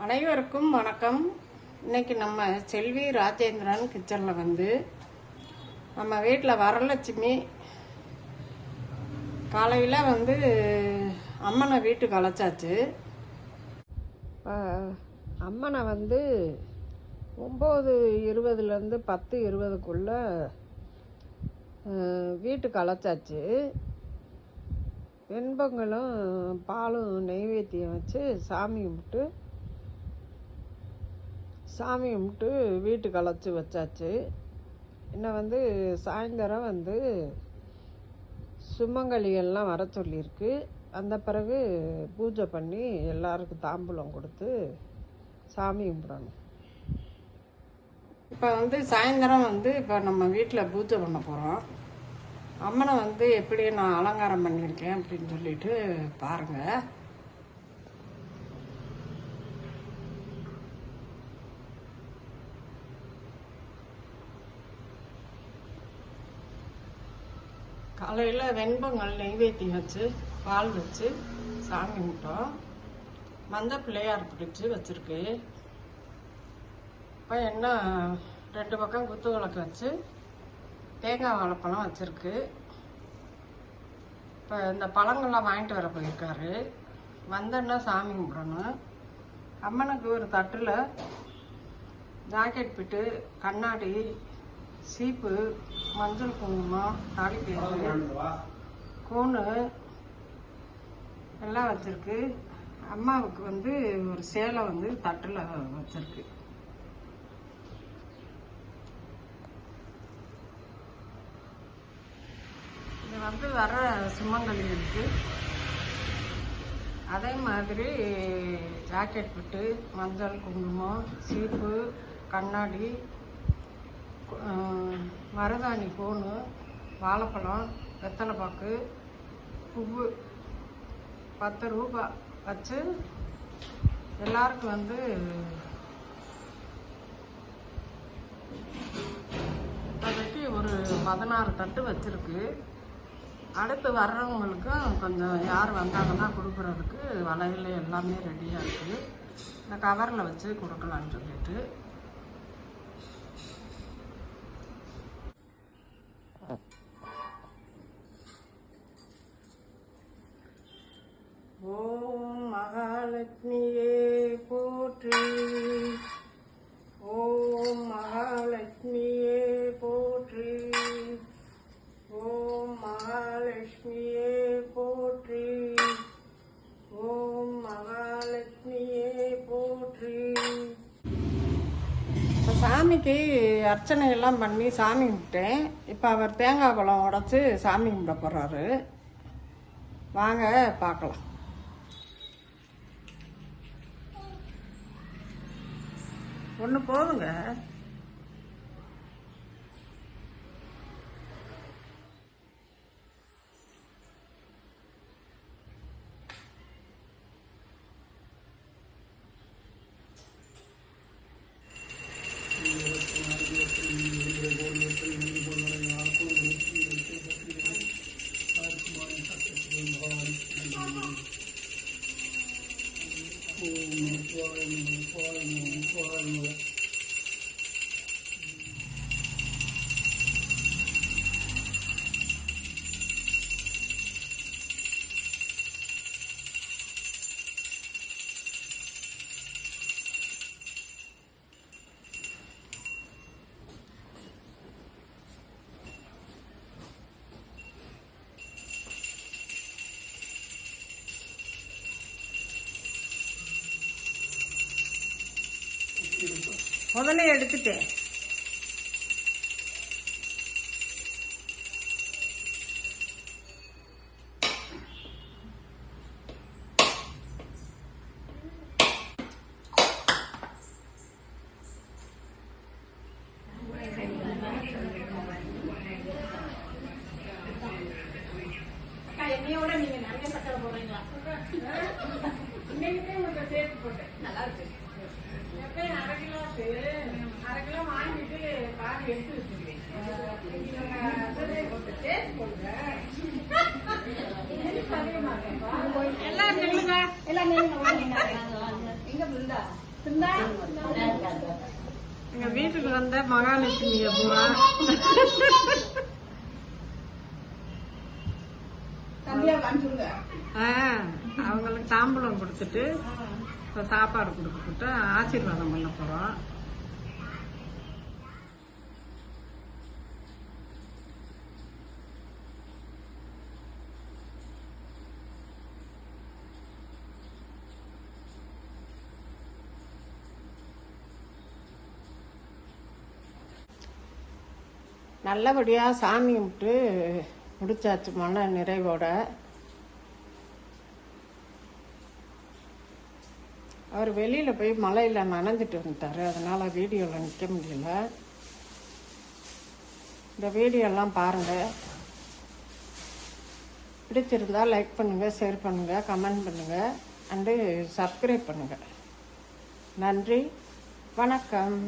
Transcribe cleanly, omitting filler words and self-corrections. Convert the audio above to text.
அனைவருக்கும் வணக்கம். இன்னைக்கு நம்ம செல்வி ராஜேந்திரன் கிச்சனில் நம்ம வீட்டில் வரலட்சுமி காலையில் அம்மனை வீட்டுக்கு அழைச்சாச்சு. அம்மனை 9:20 10:20 வீட்டுக்கு அழைச்சாச்சு. வெண்பொங்கலும் பாலும் நெய்வேத்தியம் வச்சு சாமி கும்பிட்டு வீட்டுக்கு அழைச்சி வச்சாச்சு. இன்னும் சாயந்தரம் சுமங்கலிகள்லாம் வர சொல்லியிருக்கு. அந்த பிறகு பூஜை பண்ணி எல்லாருக்கும் தாம்பூலம் கொடுத்து சாமி கும்பிடணும். இப்போ சாயந்தரம் இப்போ நம்ம வீட்டில் பூஜை பண்ண போகிறோம். அம்மனை எப்படி நான் அலங்காரம் பண்ணியிருக்கேன் அப்படின்னு சொல்லிட்டு பாருங்கள். காலையில் வெண்பொங்கல் நெய்வேத்தியம் வச்சு பால் வச்சு சாமி கும்பிட்டோம். மஞ்சள் பிள்ளையார் பிடிச்சி வச்சுருக்கு. இப்போ என்ன 2 பக்கம் குத்து விளக்கு வச்சு தேங்காய் வாழைப்பழம் வச்சுருக்கு. இப்போ இந்த பழங்கள்லாம் வாங்கிட்டு வர போயிருக்காரு. வந்தோன்னா சாமி கும்பிடணும். அம்மனுக்கு ஒரு தட்டில் ஜாக்கெட் பிட்டு, கண்ணாடி, சீப்பு, மஞ்சள் குங்குமம், தாலிப்பேரு, கூணு எல்லாம் வச்சுருக்கு. அம்மாவுக்கு ஒரு சேலை தட்டில் வச்சுருக்கு. இது வர சுமங்கலிகளுக்கு அதே மாதிரி ஜாக்கெட் பிட்டு, மஞ்சள் குங்குமம், சீப்பு, கண்ணாடி, மருதாணி, பூணு, வாழைப்பழம், வெத்தலை பாக்கு, பூவு 10 ரூபாய் வச்சு எல்லாருக்கும் இப்போதைக்கு ஒரு 16 தட்டு வச்சுருக்கு. அடுத்து வர்றவங்களுக்கும் கொஞ்சம் யார் வந்தாங்கன்னா கொடுக்குறதுக்கு வளையல் எல்லாமே ரெடியாக இருக்குது. இந்த கவரில் வச்சு கொடுக்கலான்னு சொல்லிட்டு ஓம் மகாலட்சுமியே போற்றி, ஓம் மகாலட்சுமியே போற்றி, ஓம் மகாலட்சுமியே போற்றி, ஓம் மகாலட்சுமியே போற்றி. இப்போ சாமிக்கு அர்ச்சனை எல்லாம் பண்ணி சாமி கும்பிட்டேன். இப்போ அவர் தேங்காய் பழம் உடைச்சி சாமி கும்பிட போகிறாரு. வாங்க பார்க்கலாம். ஒன்று போதுங்க. முதல்ல எடுத்துட்டேன். என்னையோட நீங்க நிறைய சக்கரை போடுறீங்களா? இன்னைக்கு உங்களுக்கு சேர்த்து போட்டேன். நல்லா இருக்கு. அரை கிலோ வாங்கிட்டு பாதி எடுத்து வச்சுருக்கேன். எல்லாம் எங்க எங்க வீட்டுக்கு வந்த மகாலட்சுமிய பூரா அவங்களுக்கு தாம்பூலம் கொடுத்துட்டு சாப்பாடு கொடுத்துட்டு ஆசீர்வாதம் பண்ண போறோம். நல்லபடியாக சாமி கும்பிட்டு முடிச்சாச்சு மன நிறைவோட. அவர் வெளியில் போய் மழையில் நனைஞ்சிட்டு வந்துட்டார், அதனால் வீடியோவில் நிற்க முடியல. இந்த வீடியோலாம் பாருங்கள், பிடிச்சிருந்தா லைக் பண்ணுங்கள், ஷேர் பண்ணுங்கள், கமெண்ட் பண்ணுங்கள், அண்டு சப்ஸ்கிரைப் பண்ணுங்கள். நன்றி, வணக்கம்.